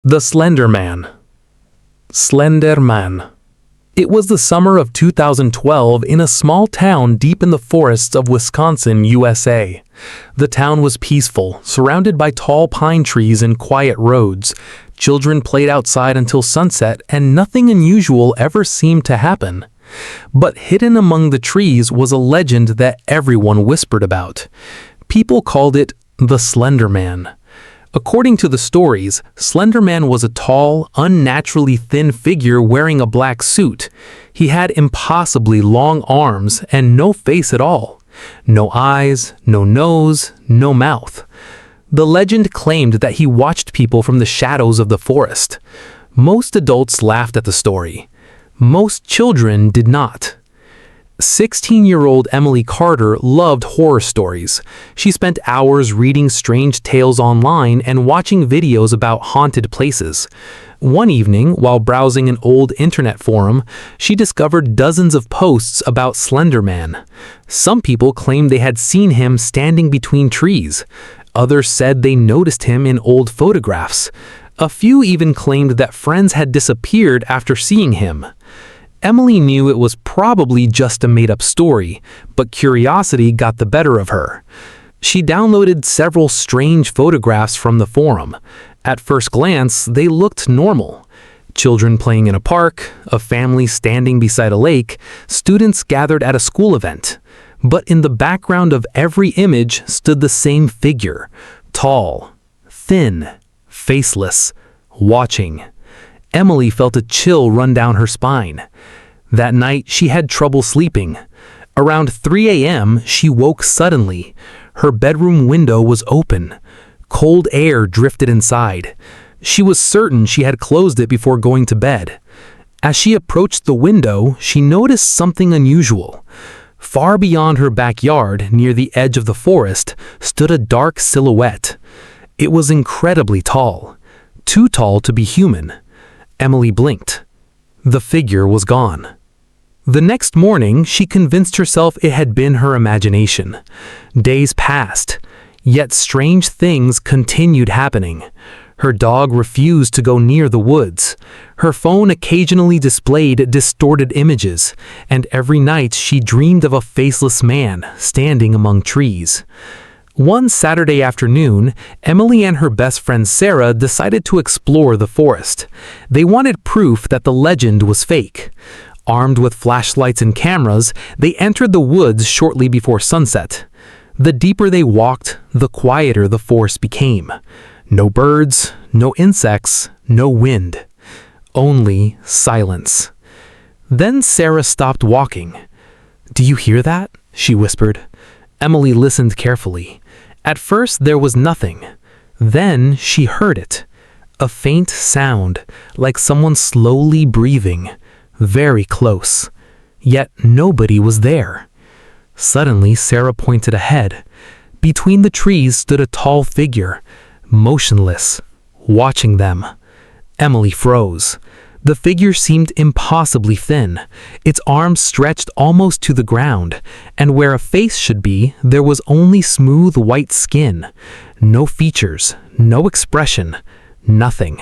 The Slender Man. Slender Man. It was the summer of 2012 in a small town deep in the forests of Wisconsin, USA. The town was peaceful, surrounded by tall pine trees and quiet roads. Children played outside until sunset, and nothing unusual ever seemed to happen. But hidden among the trees was a legend that everyone whispered about. People called it the Slender Man. According to the stories, Slender Man was a tall, unnaturally thin figure wearing a black suit. He had impossibly long arms and no face at all. No eyes, no nose, no mouth. The legend claimed that he watched people from the shadows of the forest. Most adults laughed at the story. Most children did not. 16-year-old Emily Carter loved horror stories. She spent hours reading strange tales online and watching videos about haunted places. One evening, while browsing an old internet forum, she discovered dozens of posts about Slender Man. Some people claimed they had seen him standing between trees. Others said they noticed him in old photographs. A few even claimed that friends had disappeared after seeing him. Emily knew it was probably just a made-up story, but curiosity got the better of her. She downloaded several strange photographs from the forum. At first glance, they looked normal. Children playing in a park, a family standing beside a lake, students gathered at a school event. But in the background of every image stood the same figure, tall, thin, faceless, watching. Emily felt a chill run down her spine. That night, she had trouble sleeping. Around 3 a.m., she woke suddenly. Her bedroom window was open. Cold air drifted inside. She was certain she had closed it before going to bed. As she approached the window, she noticed something unusual. Far beyond her backyard, near the edge of the forest, stood a dark silhouette. It was incredibly tall. Too tall to be human. Emily blinked. The figure was gone. The next morning, she convinced herself it had been her imagination. Days passed, yet strange things continued happening. Her dog refused to go near the woods. Her phone occasionally displayed distorted images, and every night she dreamed of a faceless man standing among trees. One Saturday afternoon, Emily and her best friend Sarah decided to explore the forest. They wanted proof that the legend was fake. Armed with flashlights and cameras, they entered the woods shortly before sunset. The deeper they walked, the quieter the forest became. No birds, no insects, no wind. Only silence. Then Sarah stopped walking. "Do you hear that?" she whispered. Emily listened carefully. At first, there was nothing. Then she heard it. A faint sound, like someone slowly breathing, very close. Yet nobody was there. Suddenly, Sarah pointed ahead. Between the trees stood a tall figure, motionless, watching them. Emily froze. The figure seemed impossibly thin. Its arms stretched almost to the ground, and where a face should be, there was only smooth white skin. No features, no expression, nothing.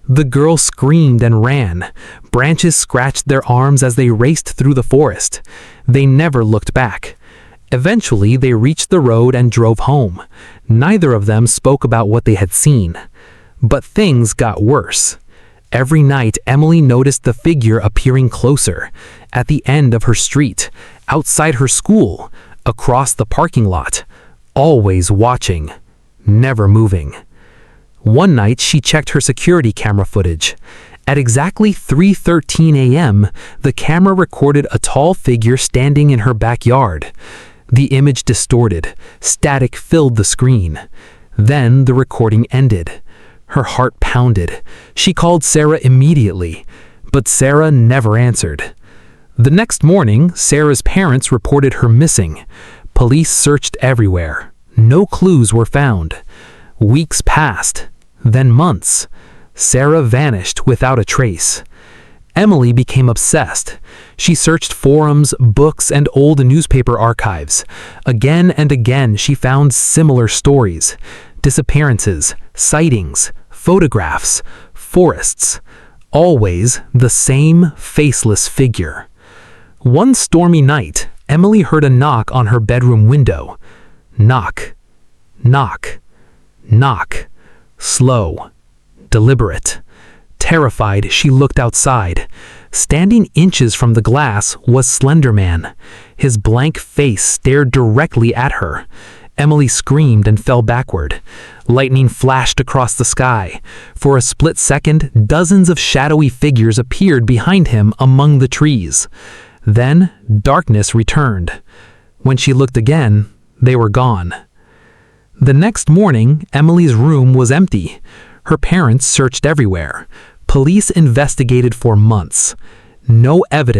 The girl screamed and ran. Branches scratched their arms as they raced through the forest. They never looked back. Eventually, they reached the road and drove home. Neither of them spoke about what they had seen. But things got worse. Every night, Emily noticed the figure appearing closer, at the end of her street, outside her school, across the parking lot, always watching, never moving. One night, she checked her security camera footage. At exactly 3:13 a.m., the camera recorded a tall figure standing in her backyard. The image distorted, static filled the screen. Then the recording ended. Her heart pounded. She called Sarah immediately, but Sarah never answered. The next morning, Sarah's parents reported her missing. Police searched everywhere. No clues were found. Weeks passed, then months. Sarah vanished without a trace. Emily became obsessed. She searched forums, books, and old newspaper archives. Again and again, she found similar stories. Disappearances, sightings, photographs, forests. Always the same faceless figure. One stormy night, Emily heard a knock on her bedroom window. Knock, knock, knock. Slow, deliberate. Terrified, she looked outside. Standing inches from the glass was Slender Man. His blank face stared directly at her. Emily screamed and fell backward. Lightning flashed across the sky. For a split second, dozens of shadowy figures appeared behind him among the trees. Then, darkness returned. When she looked again, they were gone. The next morning, Emily's room was empty. Her parents searched everywhere. Police investigated for months. No evidence